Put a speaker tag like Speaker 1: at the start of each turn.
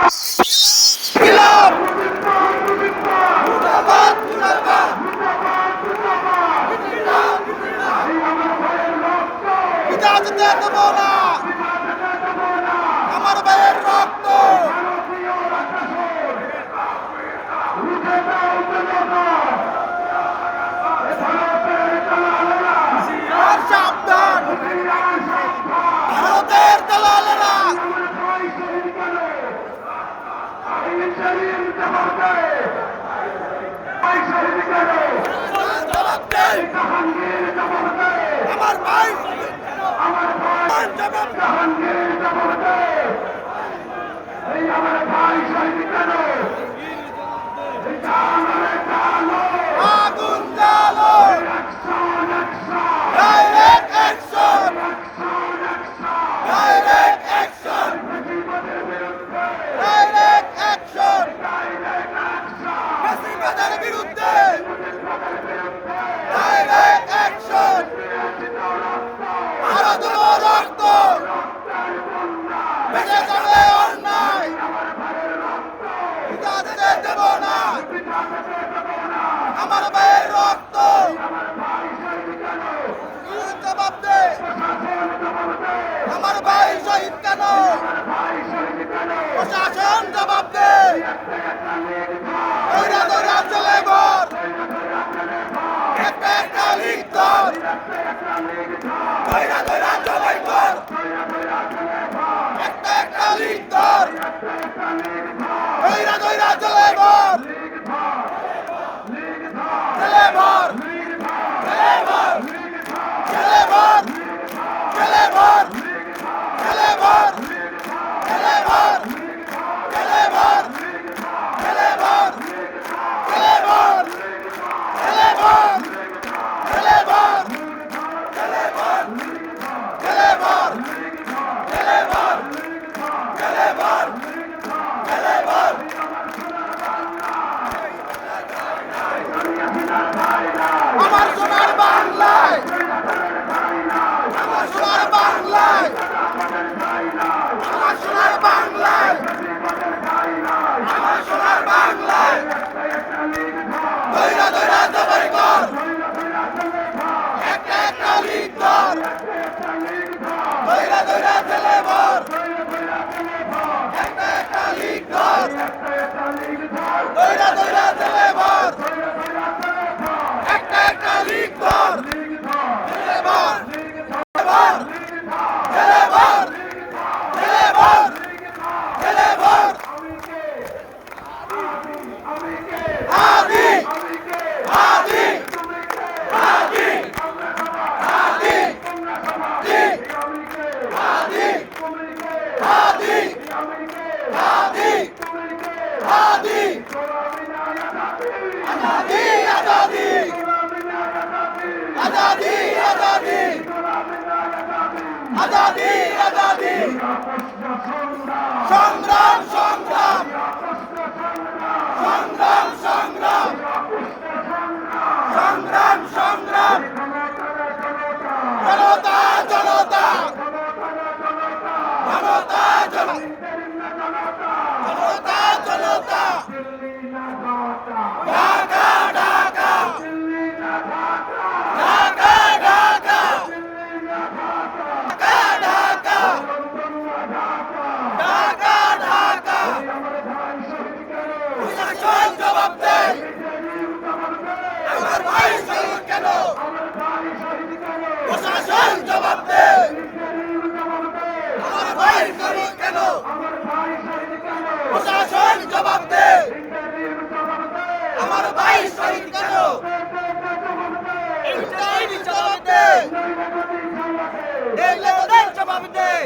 Speaker 1: ইনকিলাব মুর্দাবাদ মুর্দাবাদ পিতা যেতে দেব না আমার ভাইয়ের রক্ত আর সাবধান ভারতের দালালেরা আমার ভাই আগুন জ্বালো direct action direct action direct action ফ্যাসিবাদের বিরুদ্ধে ডাইরেক্ট অ্যাকশন আরো দেব রক্ত বেঁচে যাবে অন্যায় পিতা যেতে দেব না আমার ভাইয়ের রক্ত জবাব দে আমার ভাই শহীদ কেন প্রশাসন জবাব দে দৌড়া দৌড়া চলে ঘর একটা একটা লিখ ধর দৌড়া দৌড়া চলে ঘর একটা একটা লিখ ধর দৌড়া দৌড়া চলে ঘর ছেলে ভর ছেলে ভর ছেলে ভর ছেলে ভর ছেলে ভর ছেলে ভর ছেলে ভর ছেলে ভর ছেলে ভর ছেলে ভর ছেলে ভর ছেলে ভর ছেলে ভর ছেলে ভর ছেলে ভর ছেলে ভর আমার সোনার বাংলায় আমার সোনার বাংলায় আমার সোনার বাংলায় আমার সোনার বাংলায় দৌড়া দৌড়া জবর কর একটা একটা লিখ ধর দৌড়া দৌড়া চলে ভর একটা একটা লিখ ধর দৌড়া দৌড়া চলে ভর একটা একটা লিখ ধর ছেলে ভর ছেলে ভর ছেলে ভর ছেলে ভর হাদি হাদি হাদি হাদি হাদি হাদি হাদি হাদি আজাদি আজাদি আজাদি আজাদি আজাদি আজাদি সংগ্রাম সংগ্রাম সংগ্রাম সংগ্রাম সংগ্রাম সংগ্রাম জনতা জনতা জনতা জনতা জনতা ঢাকা ঢাকা ঢাকা ঢাকা ঢাকা ঢাকা ঢাকা প্রশাসন জবাব দেয় আমার ভাই শহীদ কেন প্রশাসন জবাব দেয় আমার ভাই শহীদ কেন প্রশাসন জবাব দেয় আমার ভাই শহীদ কেন ইন্টারনেট জবাব দেয় এই লেভেলের জবাব দেয়